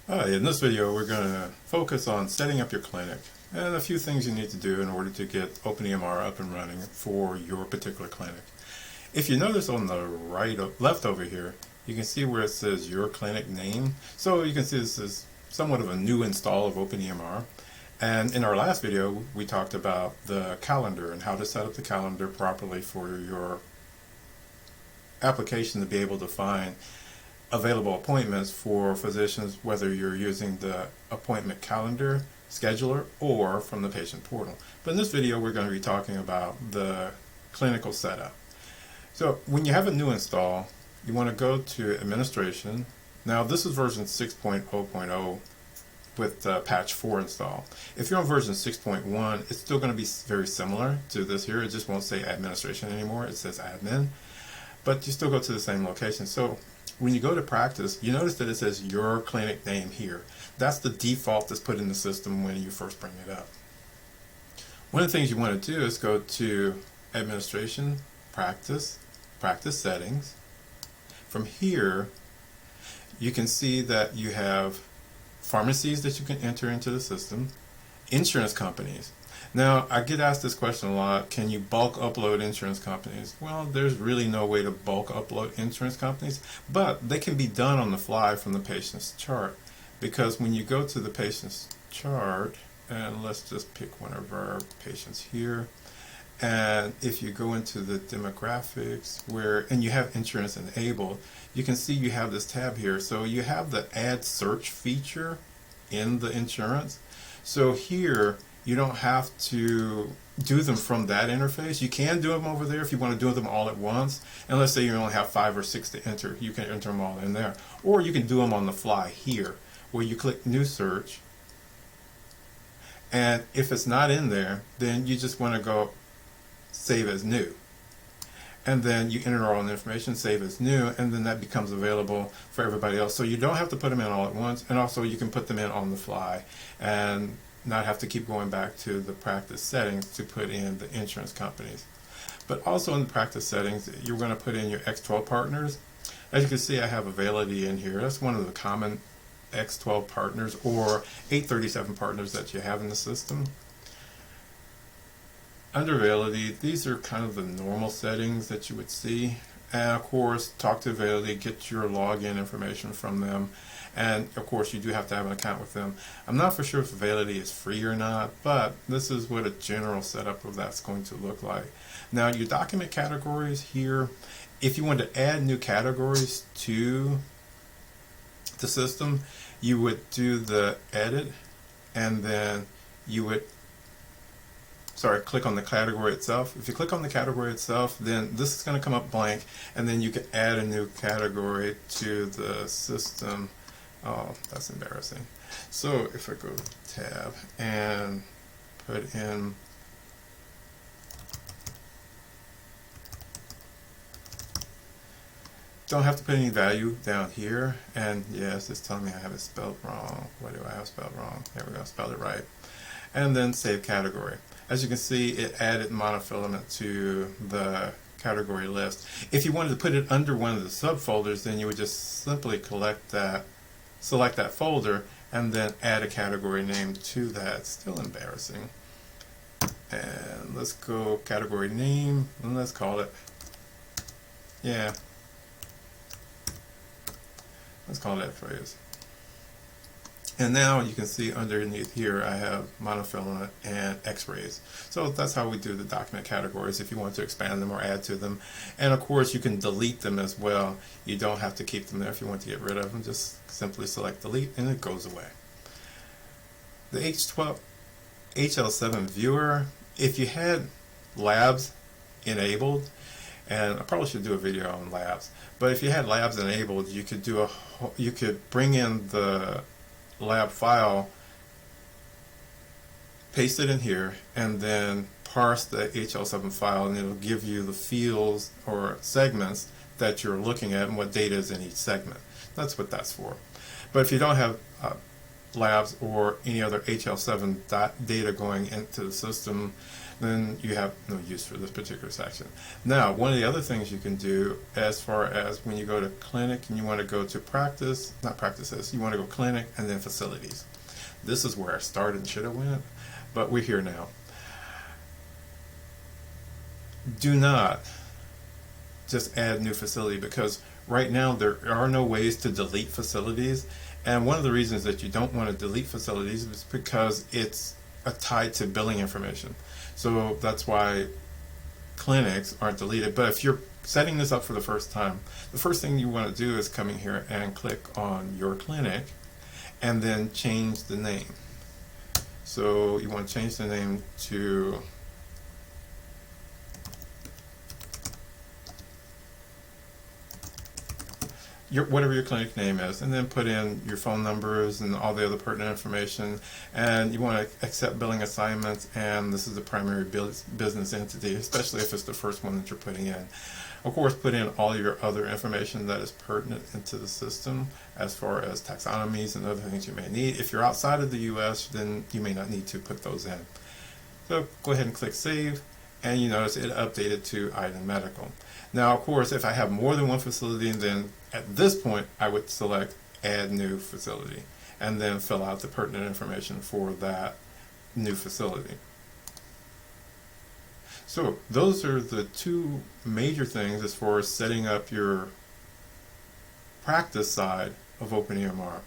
Hi, in this video we're going to focus on setting up your clinic and a few things you need to do in order to get OpenEMR up and running for your particular clinic. If you notice on the left over here, you can see where it says your clinic name. So you can see this is somewhat of a new install of OpenEMR. And in our last video we talked about the calendar and how to set up the calendar properly for your application to be able to find available appointments for physicians, whether you're using the appointment calendar scheduler or from the patient portal. But in this video we're going to be talking about the clinical setup. So when you have a new install, you want to go to administration. Now this is version 6.0.0 with patch 4 install. If you're on version 6.1, it's still going to be very similar to this here. It just won't say administration anymore, it says admin, but you still go to the same location. So when you go to practice, you notice that it says your clinic name here. That's the default that's put in the system when you first bring it up. One of the things you want to do is go to administration, practice settings. From here you can see that you have pharmacies that you can enter into the system, insurance companies. Now, I get asked this question a lot, can you bulk upload insurance companies? Well, there's really no way to bulk upload insurance companies, but they can be done on the fly from the patient's chart. Because when you go to the patient's chart, and let's just pick one of our patients here, and if you go into the demographics and you have insurance enabled, you can see you have this tab here. So you have the add search feature in the insurance. So here you don't have to do them from that interface. You can do them over there if you want to do them all at once. And let's say you only have 5 or 6 to enter, you can enter them all in there. Or you can do them on the fly here, where you click new search. And if it's not in there, then you just want to go save as new. And then you enter all the information, save as new, and then that becomes available for everybody else. So you don't have to put them in all at once, and also you can put them in on the fly and not have to keep going back to the practice settings to put in the insurance companies. But also in the practice settings, you're going to put in your X12 partners. As you can see, I have Availity in here. That's one of the common X12 partners or 837 partners that you have in the system. Under Availity, these are kind of the normal settings that you would see. And of course, talk to Availity, get your login information from them. And of course, you do have to have an account with them. I'm not for sure if Availity is free or not, but this is what a general setup of that's going to look like. Now, your document categories here, if you want to add new categories to the system, you would do the edit, and then you would click on the category itself. If you click on the category itself, then this is going to come up blank, and then you can add a new category to the system. Oh, that's embarrassing. So if I go to tab and put in don't have to put any value down here, and yes, it's telling me I have it spelled wrong. What do I have spelled wrong? There we go, spelled it right. And then save category. As you can see, it added monofilament to the category list. If you wanted to put it under one of the subfolders, then you would just simply select that folder and then add a category name to that. Still embarrassing. And let's go category name, and let's call it, let's call that phrase. And now you can see underneath here I have monofilament and x-rays. So that's how we do the document categories if you want to expand them or add to them. And of course you can delete them as well. You don't have to keep them there. If you want to get rid of them, just simply select delete and it goes away. The HL7 viewer, if you had labs enabled, and I probably should do a video on labs, but if you had labs enabled, you could bring in the lab file, paste it in here, and then parse the HL7 file, and it'll give you the fields or segments that you're looking at and what data is in each segment. That's what that's for. But if you don't have labs or any other HL7 data going into the system, then you have no use for this particular section. Now, one of the other things you can do as far as when you go to clinic and you want to go to practice, not practices, you want to go clinic and then facilities. This is where I started and should have went, but we're here now. Do not just add new facility, because right now there are no ways to delete facilities, and one of the reasons that you don't want to delete facilities is because it's tied to billing information. So that's why clinics aren't deleted. But if you're setting this up for the first time, the first thing you want to do is come in here and click on your clinic and then change the name. So you want to change the name to whatever your clinic name is, and then put in your phone numbers and all the other pertinent information, and you want to accept billing assignments, and this is the primary business entity, especially if it's the first one that you're putting in. Of course, put in all your other information that is pertinent into the system as far as taxonomies and other things you may need. If you're outside of the US, then you may not need to put those in. So go ahead and click Save, and you notice it updated to Iden Medical. Now, of course, if I have more than one facility, then at this point I would select Add New Facility and then fill out the pertinent information for that new facility. So those are the two major things as far as setting up your practice side of OpenEMR.